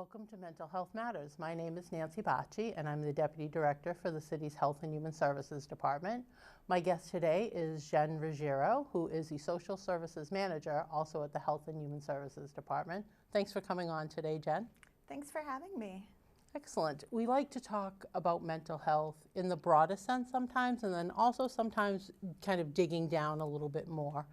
Welcome to Mental Health Matters. My name is Nancy Bacci, and I'm the Deputy Director for the city's Health and Human Services Department. My guest today is Jen Ruggiero, who is the Social Services Manager, also at the Health and Human Services Department. Thanks for coming on today, Jen. Thanks for having me. Excellent. We like to talk about mental health in the broadest sense sometimes, and then also sometimes kind of digging down a little bit more.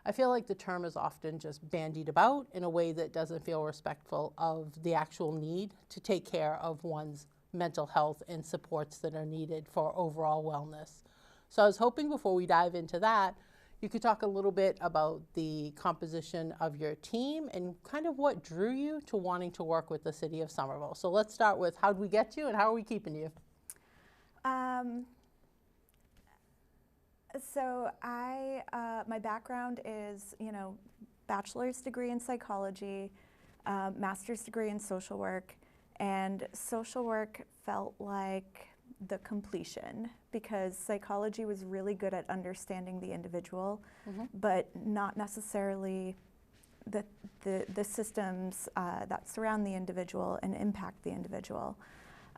I feel like the term is often just bandied about in a way that doesn't feel respectful of the actual need to take care of one's mental health and supports that are needed for overall wellness. So I was hoping before we dive into that, you could talk a little bit about the composition of your team and kind of what drew you to wanting to work with the city of Somerville. So let's start with how did we get you and how are we keeping you? So my background is, bachelor's degree in psychology, master's degree in social work, and social work felt like the completion because psychology was really good at understanding the individual, but not necessarily the systems that surround the individual and impact the individual.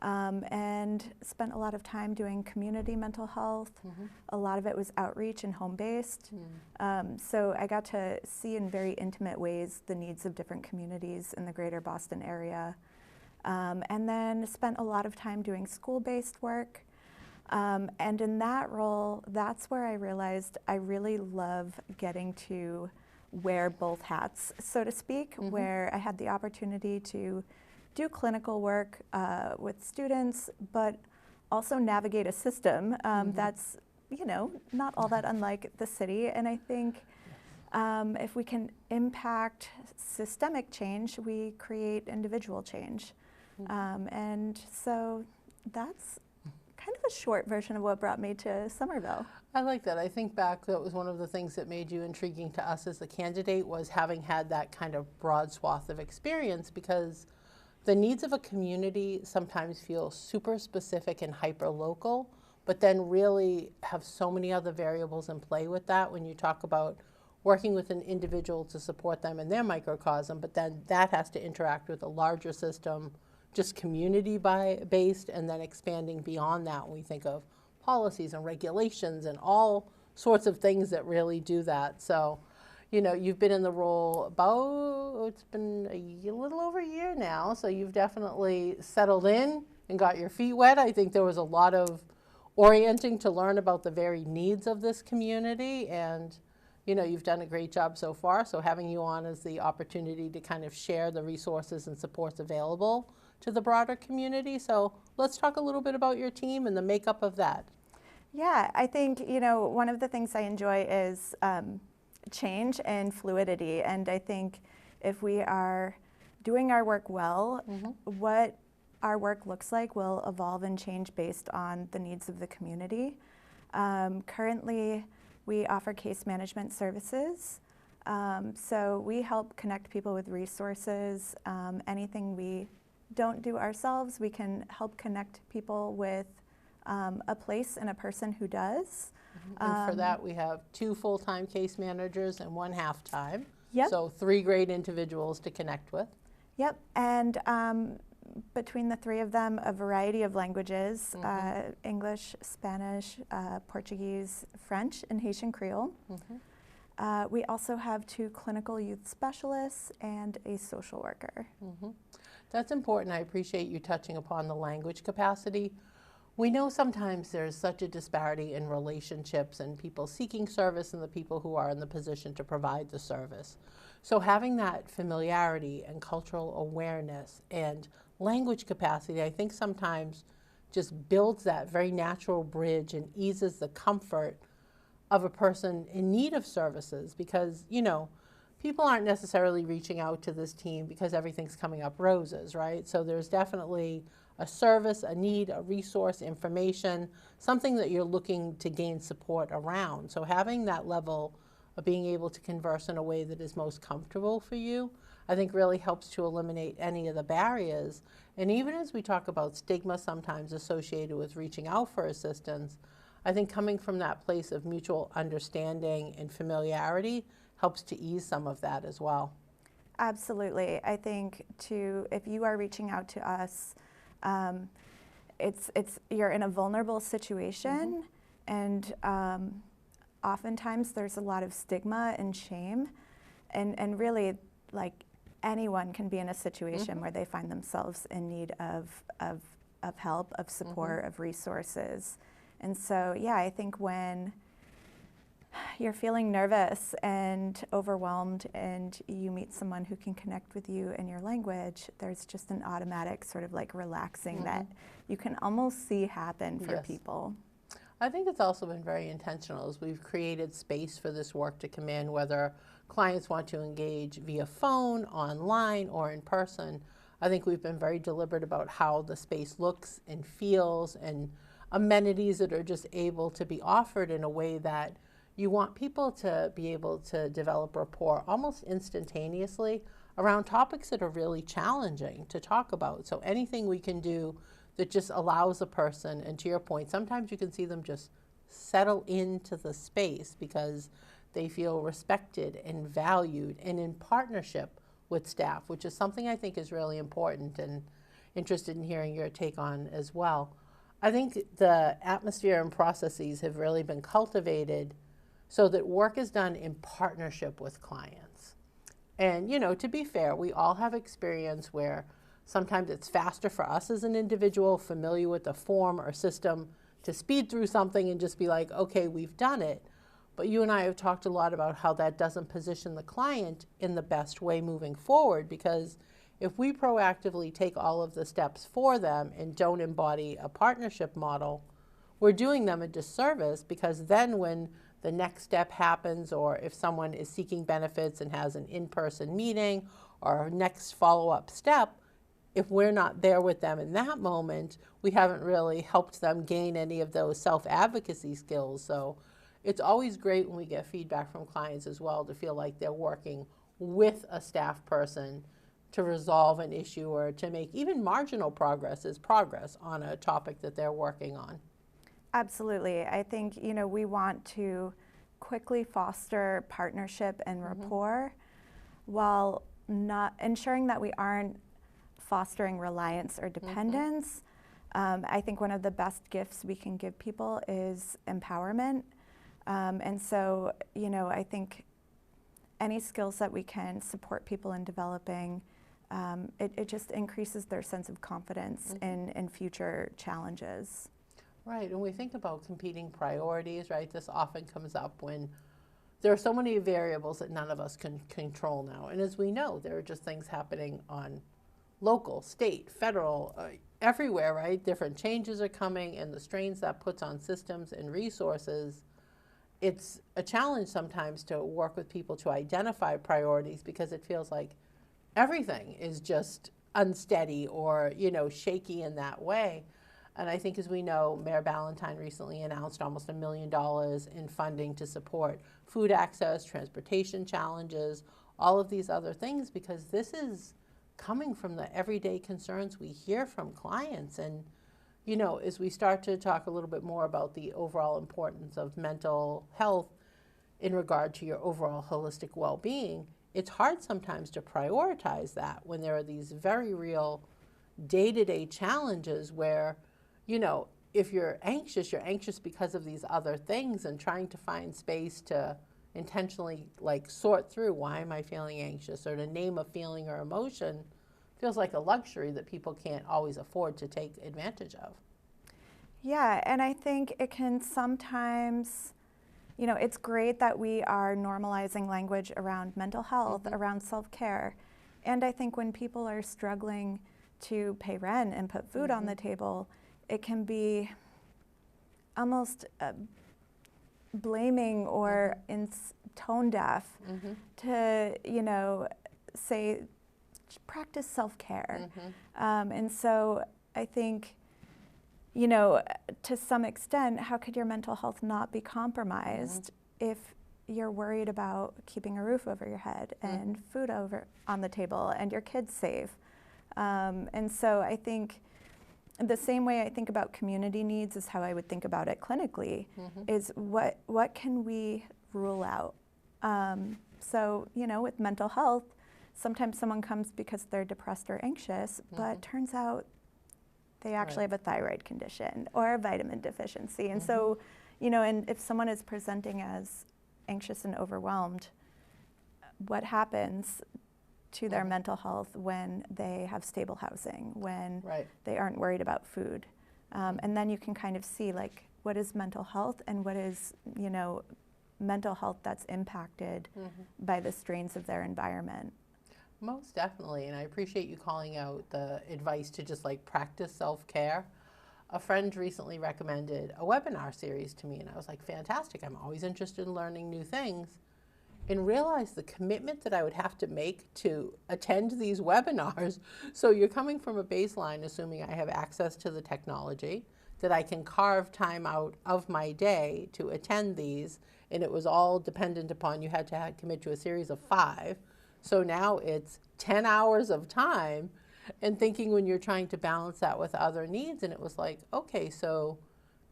And spent a lot of time doing community mental health. A lot of it was outreach and home-based. So I got to see in very intimate ways the needs of different communities in the greater Boston area. And then spent a lot of time doing school-based work. And in that role, that's where I realized I really love getting to wear both hats, so to speak, where I had the opportunity to do clinical work with students, but also navigate a system that's, not all that unlike the city. And I think if we can impact systemic change, we create individual change. And so that's kind of a short version of what brought me to Somerville. I like that. I think back that was one of the things that made you intriguing to us as a candidate was having had that kind of broad swath of experience because the needs of a community sometimes feel super specific and hyper-local, but then really have so many other variables in play with that when you talk about working with an individual to support them in their microcosm, but then that has to interact with a larger system, just community-based, and then expanding beyond that when we think of policies and regulations and all sorts of things that really do that. So, you've been in the role it's been a little over a year now, so you've definitely settled in and got your feet wet. I think there was a lot of orienting to learn about the very needs of this community, and you've done a great job so far. So having you on is the opportunity to kind of share the resources and supports available to the broader community. So let's talk a little bit about your team and the makeup of that. Yeah, I think, one of the things I enjoy is change and fluidity, and I think if we are doing our work well, what our work looks like will evolve and change based on the needs of the community. Currently, we offer case management services, so we help connect people with resources. Anything we don't do ourselves, we can help connect people with a place and a person who does. And for that, we have 2 full-time case managers and 1 half-time. Yep. So 3 great individuals to connect with. Yep, and between the 3 of them, a variety of languages, English, Spanish, Portuguese, French, and Haitian Creole. We also have 2 clinical youth specialists and a social worker. That's important. I appreciate you touching upon the language capacity. We know sometimes there's such a disparity in relationships and people seeking service and the people who are in the position to provide the service. So having that familiarity and cultural awareness and language capacity, I think sometimes just builds that very natural bridge and eases the comfort of a person in need of services because, people aren't necessarily reaching out to this team because everything's coming up roses, right? So there's definitely a service, a need, a resource, information, something that you're looking to gain support around. So having that level of being able to converse in a way that is most comfortable for you, I think really helps to eliminate any of the barriers. And even as we talk about stigma sometimes associated with reaching out for assistance, I think coming from that place of mutual understanding and familiarity helps to ease some of that as well. Absolutely. I think if you are reaching out to us, you're in a vulnerable situation, and oftentimes there's a lot of stigma and shame, and really, like, anyone can be in a situation where they find themselves in need of help, of support, of resources. And so, yeah, I think when you're feeling nervous and overwhelmed and you meet someone who can connect with you in your language, there's just an automatic sort of like relaxing that you can almost see happen for people. I think it's also been very intentional as we've created space for this work to come in, whether clients want to engage via phone, online, or in person. I think we've been very deliberate about how the space looks and feels, and amenities that are just able to be offered in a way that you want people to be able to develop rapport almost instantaneously around topics that are really challenging to talk about. So anything we can do that just allows a person, and to your point, sometimes you can see them just settle into the space because they feel respected and valued and in partnership with staff, which is something I think is really important, and interested in hearing your take on as well. I think the atmosphere and processes have really been cultivated so that work is done in partnership with clients. And, you know, to be fair, we all have experience where sometimes it's faster for us as an individual familiar with a form or system to speed through something and just be like, okay, we've done it. But you and I have talked a lot about how that doesn't position the client in the best way moving forward, because if we proactively take all of the steps for them and don't embody a partnership model, we're doing them a disservice, because then when the next step happens, or if someone is seeking benefits and has an in-person meeting or next follow-up step, if we're not there with them in that moment, we haven't really helped them gain any of those self-advocacy skills. So it's always great when we get feedback from clients as well to feel like they're working with a staff person to resolve an issue or to make even marginal progress on a topic that they're working on. Absolutely. I think, you know, we want to quickly foster partnership and rapport while not ensuring that we aren't fostering reliance or dependence. I think one of the best gifts we can give people is empowerment. And so, you know, I think any skills that we can support people in developing, it just increases their sense of confidence in future challenges. Right, and we think about competing priorities, right? This often comes up when there are so many variables that none of us can control now. And as we know, there are just things happening on local, state, federal, everywhere, right? Different changes are coming, and the strains that puts on systems and resources. It's a challenge sometimes to work with people to identify priorities, because it feels like everything is just unsteady or, you know, shaky in that way. And I think, as we know, Mayor Ballantyne recently announced almost $1 million in funding to support food access, transportation challenges, all of these other things, because this is coming from the everyday concerns we hear from clients. And, you know, as we start to talk a little bit more about the overall importance of mental health in regard to your overall holistic well-being, it's hard sometimes to prioritize that when there are these very real day-to-day challenges where, you know, if you're anxious because of these other things, and trying to find space to intentionally like sort through, why am I feeling anxious, or to name a feeling or emotion, feels like a luxury that people can't always afford to take advantage of. Yeah, and I think it can sometimes, you know, it's great that we are normalizing language around mental health, around self-care. And I think when people are struggling to pay rent and put food on the table, it can be almost blaming or tone deaf to, you know, say, practice self-care. And so I think, you know, to some extent, how could your mental health not be compromised if you're worried about keeping a roof over your head and food on the table and your kids safe? And so I think the same way I think about community needs is how I would think about it clinically, is what can we rule out? So, you know, with mental health, sometimes someone comes because they're depressed or anxious, but turns out they actually have a thyroid condition or a vitamin deficiency. And so, and if someone is presenting as anxious and overwhelmed, what happens to their mental health when they have stable housing, when they aren't worried about food? And then you can kind of see, like, what is mental health and what is, mental health that's impacted by the strains of their environment. Most definitely, and I appreciate you calling out the advice to just like practice self-care. A friend recently recommended a webinar series to me, and I was like, fantastic, I'm always interested in learning new things, and realized the commitment that I would have to make to attend these webinars. So you're coming from a baseline assuming I have access to the technology, that I can carve time out of my day to attend these, and it was all dependent upon you had to commit to a series of 5. So now it's 10 hours of time, and thinking when you're trying to balance that with other needs, and it was like, okay, so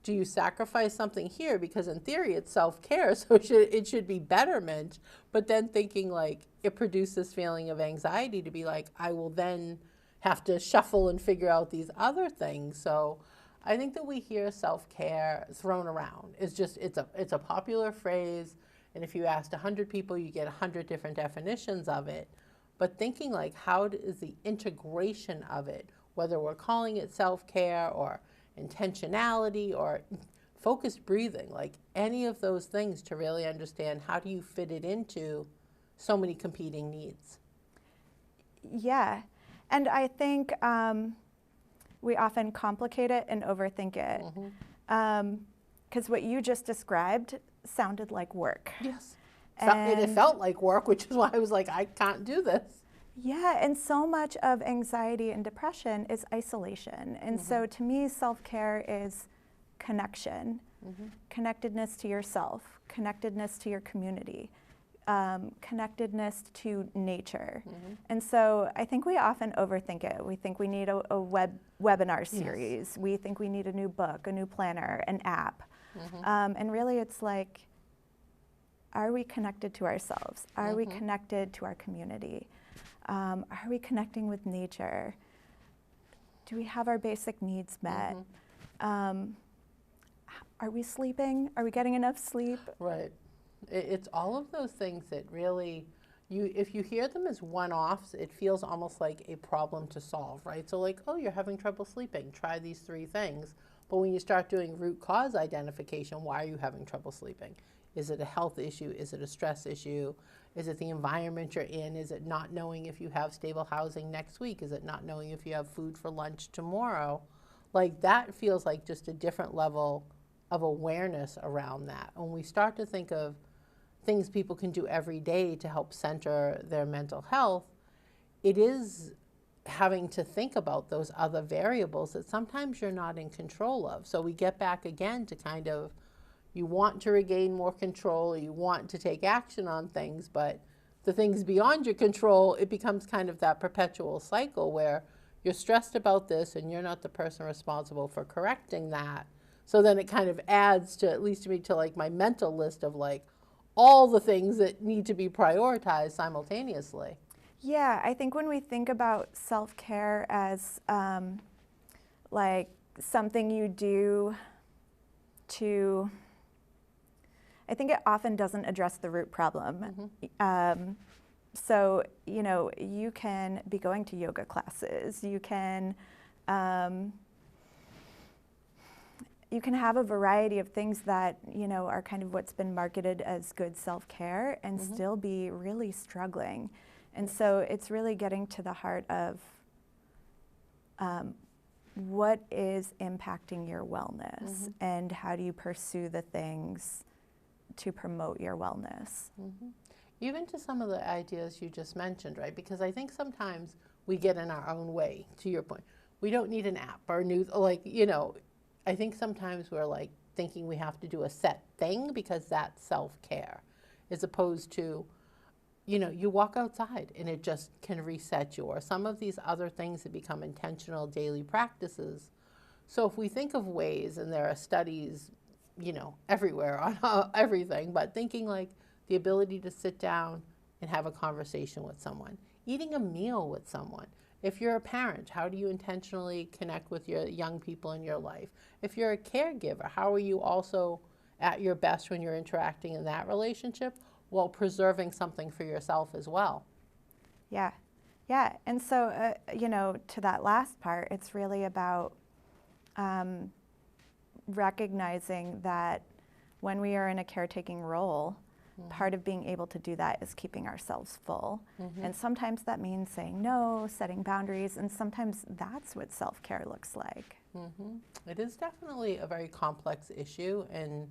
do you sacrifice something here? Because in theory it's self-care, so it should be betterment, but then thinking like it produced this feeling of anxiety to be like, I will then have to shuffle and figure out these other things. So I think that we hear self-care thrown around. It's a popular phrase, and if you asked 100 people, you get 100 different definitions of it. But thinking like, how is the integration of it, whether we're calling it self-care or intentionality or focused breathing, like any of those things, to really understand how do you fit it into so many competing needs. Yeah, and I think we often complicate it and overthink it. Because what you just described sounded like work. Yes. And it felt like work, which is why I was like, I can't do this. Yeah, and so much of anxiety and depression is isolation. And so to me, self-care is connection, connectedness to yourself, connectedness to your community, connectedness to nature. And so I think we often overthink it. We think we need a webinar series. We think we need a new book, a new planner, an app. And really it's like, are we connected to ourselves? Are we connected to our community? Are we connecting with nature? Do we have our basic needs met? Are we sleeping? Are we getting enough sleep? Right. It's all of those things that really, if you hear them as one-offs, it feels almost like a problem to solve, right? So like, oh, you're having trouble sleeping, try these 3 things. But when you start doing root cause identification, why are you having trouble sleeping? Is it a health issue? Is it a stress issue? Is it the environment you're in? Is it not knowing if you have stable housing next week? Is it not knowing if you have food for lunch tomorrow? Like, that feels like just a different level of awareness around that. When we start to think of things people can do every day to help center their mental health, it is having to think about those other variables that sometimes you're not in control of. So we get back again to kind of, you want to regain more control, you want to take action on things, but the things beyond your control, it becomes kind of that perpetual cycle where you're stressed about this and you're not the person responsible for correcting that. So then it kind of adds to, at least to me, to like my mental list of like all the things that need to be prioritized simultaneously. Yeah, I think when we think about self-care as like something you do to, I think it often doesn't address the root problem. So, you can be going to yoga classes, you can have a variety of things that, are kind of what's been marketed as good self-care and still be really struggling. And so it's really getting to the heart of what is impacting your wellness and how do you pursue the things to promote your wellness. Even to some of the ideas you just mentioned, right? Because I think sometimes we get in our own way, to your point. We don't need an app or news, like, I think sometimes we're like thinking we have to do a set thing because that's self-care, as opposed to, you walk outside and it just can reset you, or some of these other things that become intentional daily practices. So if we think of ways, and there are studies, everywhere on everything, but thinking like the ability to sit down and have a conversation with someone, eating a meal with someone. If you're a parent, how do you intentionally connect with your young people in your life? If you're a caregiver, how are you also at your best when you're interacting in that relationship while preserving something for yourself as well? Yeah. Yeah. And so, to that last part, it's really about recognizing that when we are in a caretaking role, part of being able to do that is keeping ourselves full. And sometimes that means saying no, setting boundaries, and sometimes that's what self-care looks like. It is definitely a very complex issue, and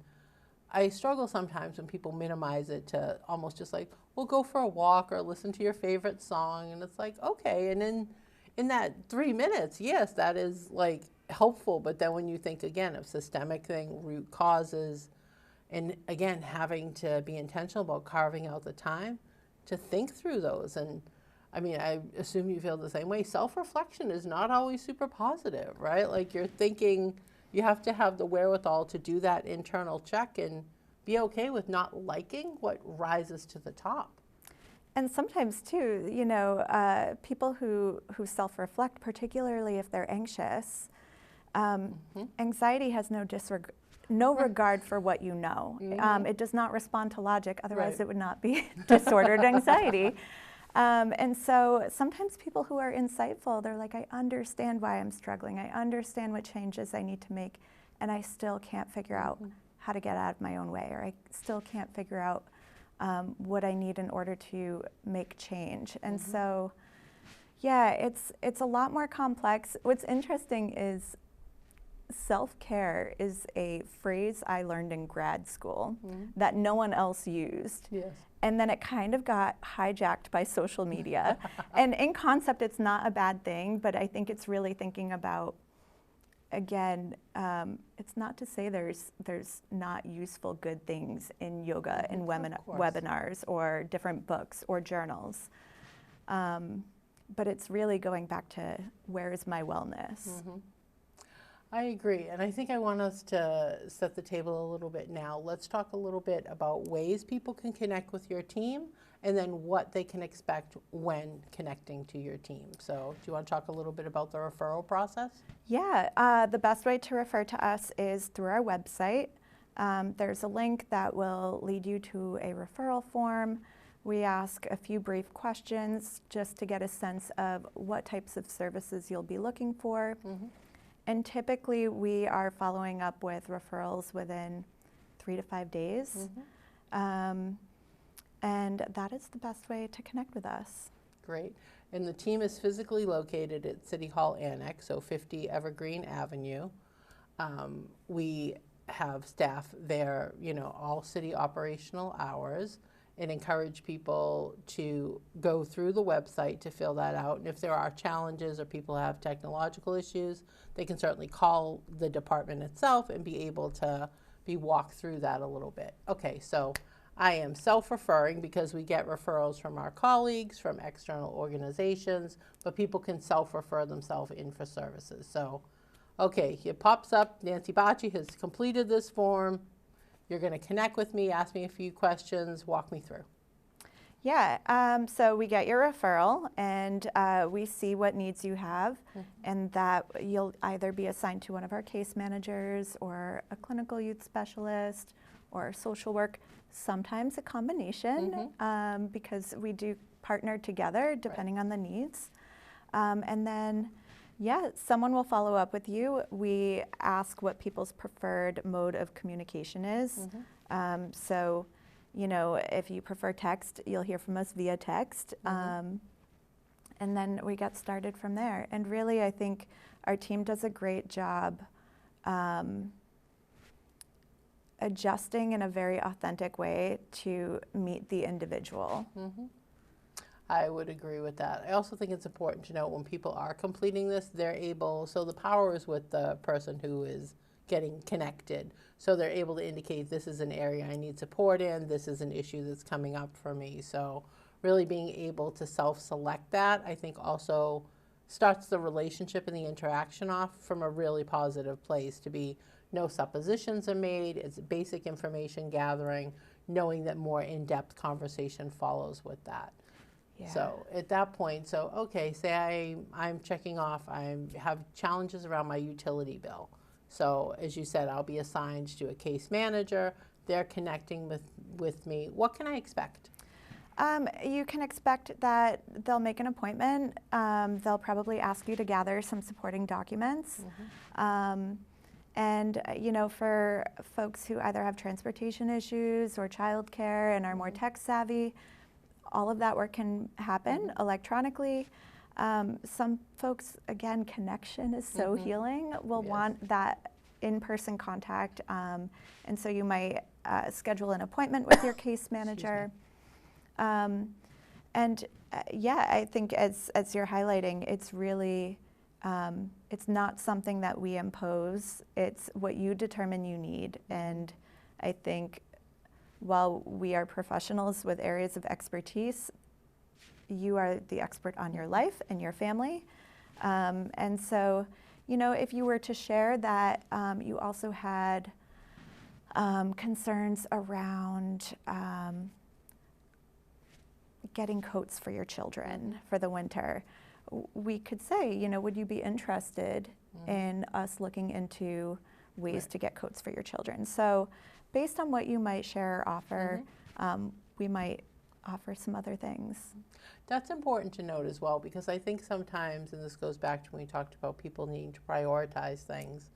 I struggle sometimes when people minimize it to almost just like, well, go for a walk or listen to your favorite song, and it's like, okay, and then in that 3 minutes, yes, that is like helpful, but then when you think again of systemic thing, root causes, and again, having to be intentional about carving out the time to think through those. And I mean, I assume you feel the same way. Self-reflection is not always super positive, right? Like you're thinking, you have to have the wherewithal to do that internal check and be okay with not liking what rises to the top. And sometimes too, people who self-reflect, particularly if they're anxious, anxiety has no regard for what you know. It does not respond to logic, otherwise it would not be disordered anxiety. And so sometimes people who are insightful, they're like, I understand why I'm struggling. I understand what changes I need to make, and I still can't figure out how to get out of my own way, or I still can't figure out what I need in order to make change. And so, yeah, it's a lot more complex. What's interesting is self-care is a phrase I learned in grad school that no one else used. Yes. And then it kind of got hijacked by social media. And in concept, it's not a bad thing, but I think it's really thinking about, again, it's not to say there's not useful good things in yoga and webinars or different books or journals. But it's really going back to where is my wellness? I agree, and I think I want us to set the table a little bit now. Let's talk a little bit about ways people can connect with your team and then what they can expect when connecting to your team. So do you want to talk a little bit about the referral process? Yeah, the best way to refer to us is through our website. There's a link that will lead you to a referral form. We ask a few brief questions just to get a sense of what types of services you'll be looking for. And typically we are following up with referrals within 3 to 5 days. And that is the best way to connect with us. Great. And the team is physically located at City Hall Annex, so 50 Evergreen Avenue. We have staff there, all city operational hours, and encourage people to go through the website to fill that out. And if there are challenges or people have technological issues, they can certainly call the department itself and be able to be walked through that a little bit. Okay, so I am self-referring because we get referrals from our colleagues, from external organizations, but people can self-refer themselves in for services. So, okay, it pops up, Nancy Bacci has completed this form. You're going to connect with me, ask me a few questions, walk me through. Yeah, so we get your referral and we see what needs you have, and that you'll either be assigned to one of our case managers or a clinical youth specialist or social work, sometimes a combination, because we do partner together depending on the needs. And then, yeah, someone will follow up with you. We ask what people's preferred mode of communication is. So, if you prefer text, you'll hear from us via text. And then we get started from there. And really, I think our team does a great job adjusting in a very authentic way to meet the individual. I would agree with that. I also think it's important to note when people are completing this, they're able, so the power is with the person who is getting connected. So they're able to indicate this is an area I need support in, this is an issue that's coming up for me. So really being able to self-select that, I think also starts the relationship and the interaction off from a really positive place, to be no suppositions are made, it's basic information gathering, knowing that more in-depth conversation follows with that. Yeah. So at that point, so okay, say I'm checking off, I have challenges around my utility bill. So as you said, I'll be assigned to a case manager. They're connecting with me. What can I expect? You can expect that they'll make an appointment. They'll probably ask you to gather some supporting documents. And you know, for folks who either have transportation issues or childcare and are more tech savvy, all of that work can happen electronically. Some folks, again, connection is so healing, will Yes. want that in-person contact. And so you might schedule an appointment with your case manager. Yeah, I think as you're highlighting, it's really, it's not something that we impose. It's what you determine you need. And I think while we are professionals with areas of expertise, you are the expert on your life and your family. And so, you know, if you were to share that you also had concerns around getting coats for your children for the winter, we could say, you know, would you be interested in us looking into ways to get coats for your children? So based on what you might share or offer, we might offer some other things. That's important to note as well, because I think sometimes, and this goes back to when we talked about people needing to prioritize things,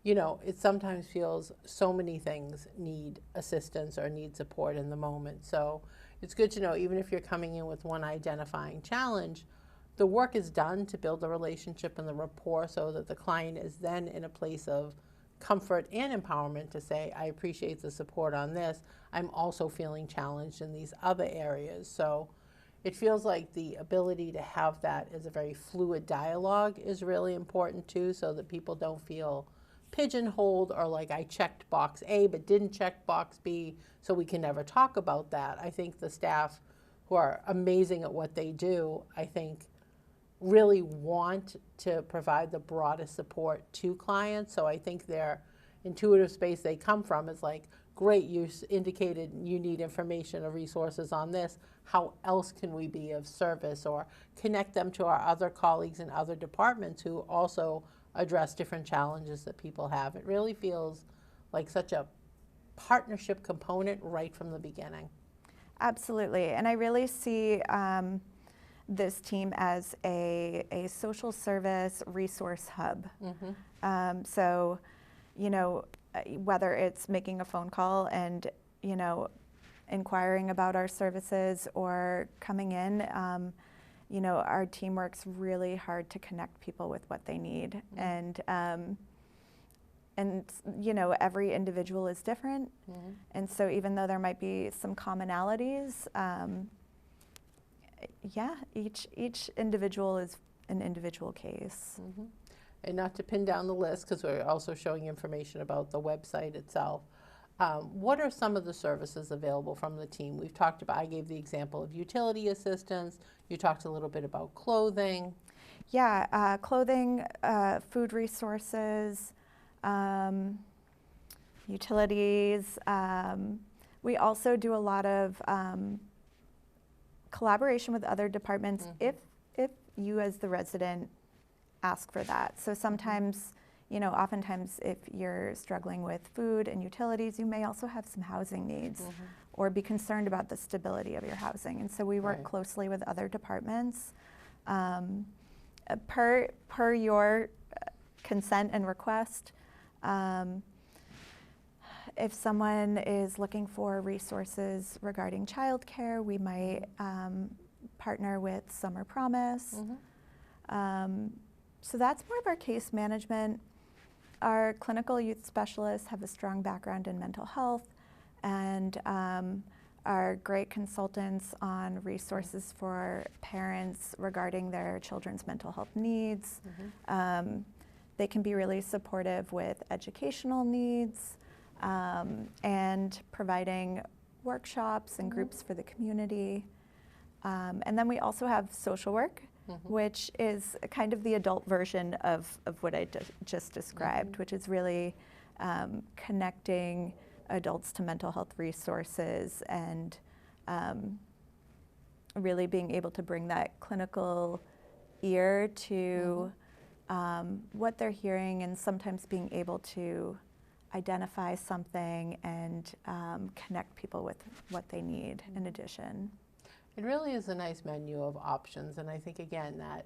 you know, it sometimes feels so many things need assistance or need support in the moment. So it's good to know, even if you're coming in with one identifying challenge, the work is done to build the relationship and the rapport so that the client is then in a place of comfort and empowerment to say, I appreciate the support on this. I'm also feeling challenged in these other areas. So it feels like the ability to have that as a very fluid dialogue is really important too, so that people don't feel pigeonholed or like I checked box A but didn't check box B, so we can never talk about that. I think the staff, who are amazing at what they do, I think really want to provide the broadest support to clients. So I think their intuitive space they come from is like, great, you indicated you need information or resources on this. How else can we be of service? Or connect them to our other colleagues in other departments who also address different challenges that people have. It really feels like such a partnership component right from the beginning. Absolutely. And I really see this team as a social service resource hub. So, you know, whether it's making a phone call and, you know, inquiring about our services or coming in, you know, our team works really hard to connect people with what they need. And, you know, every individual is different. And so even though there might be some commonalities, yeah, each individual is an individual case. And not to pin down the list, because we're also showing information about the website itself. What are some of the services available from the team? We've talked about, I gave the example of utility assistance. You talked a little bit about clothing. Yeah, clothing, food resources, utilities. We also do a lot of collaboration with other departments if you as the resident ask for that. So sometimes, you know, oftentimes if you're struggling with food and utilities, you may also have some housing needs or be concerned about the stability of your housing. And so we work closely with other departments. Per your consent and request, if someone is looking for resources regarding childcare, we might partner with Summer Promise. So that's more of our case management. Our clinical youth specialists have a strong background in mental health and are great consultants on resources for parents regarding their children's mental health needs. They can be really supportive with educational needs and providing workshops and groups for the community. And then we also have social work, which is kind of the adult version of what I just described, which is really connecting adults to mental health resources and really being able to bring that clinical ear to what they're hearing, and sometimes being able to identify something and connect people with what they need in addition. It really is a nice menu of options, and I think again that,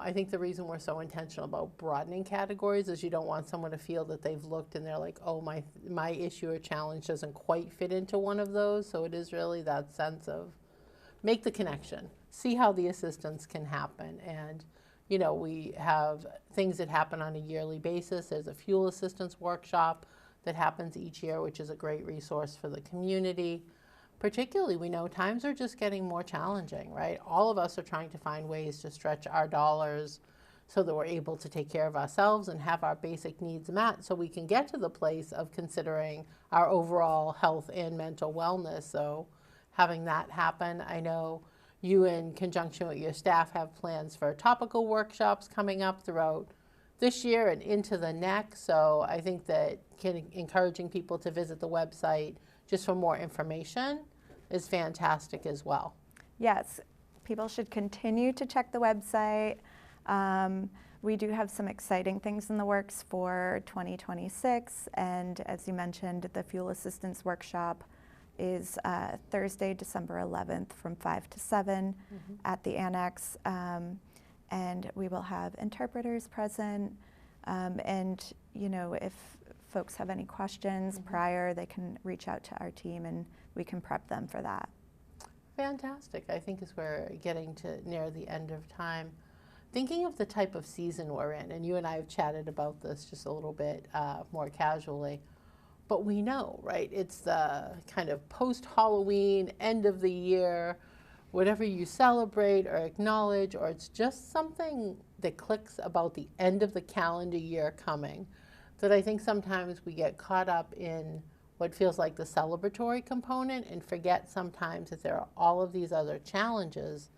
I think the reason we're so intentional about broadening categories is you don't want someone to feel that they've looked and they're like, oh, my issue or challenge doesn't quite fit into one of those. So it is really that sense of make the connection, see how the assistance can happen. And we have things that happen on a yearly basis. There's a fuel assistance workshop that happens each year, which is a great resource for the community. Particularly, we know times are just getting more challenging, right? All of us are trying to find ways to stretch our dollars so that we're able to take care of ourselves and have our basic needs met so we can get to the place of considering our overall health and mental wellness. So having that happen, I know you, in conjunction with your staff, have plans for topical workshops coming up throughout this year and into the next. So I think that encouraging people to visit the website just for more information is fantastic as well. Yes, people should continue to check the website. We do have some exciting things in the works for 2026, and as you mentioned, the Fuel Assistance Workshop is Thursday, December 11th from 5 to 7 at the Annex, and we will have interpreters present, and if folks have any questions prior, they can reach out to our team and we can prep them for that. Fantastic. I think as we're getting to near the end of time, thinking of the type of season we're in, and you and I have chatted about this just a little bit more casually, but we know, right, it's the kind of post-Halloween, end of the year, whatever you celebrate or acknowledge, or it's just something that clicks about the end of the calendar year coming, that I think sometimes we get caught up in what feels like the celebratory component and forget sometimes that there are all of these other challenges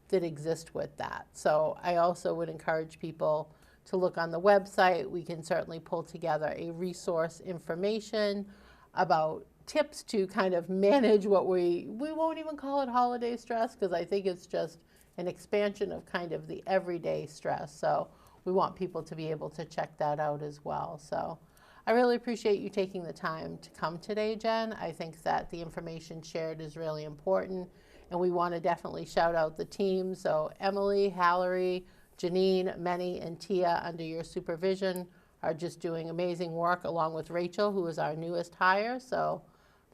that exist with that. So I also would encourage people to look on the website. We can certainly pull together a resource information about tips to kind of manage what we won't even call it holiday stress, because I think it's just an expansion of kind of the everyday stress. So we want people to be able to check that out as well. So I really appreciate you taking the time to come today, Jen. I think that the information shared is really important, and we want to definitely shout out the team. So Emily, Hallery, Janine, Menny, and Tia, under your supervision, are just doing amazing work, along with Rachel, who is our newest hire. So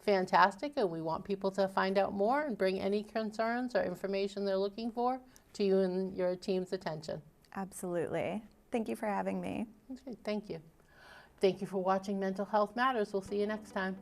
fantastic, and we want people to find out more and bring any concerns or information they're looking for to you and your team's attention. Absolutely. Thank you for having me. Okay, thank you. Thank you for watching Mental Health Matters. We'll see you next time.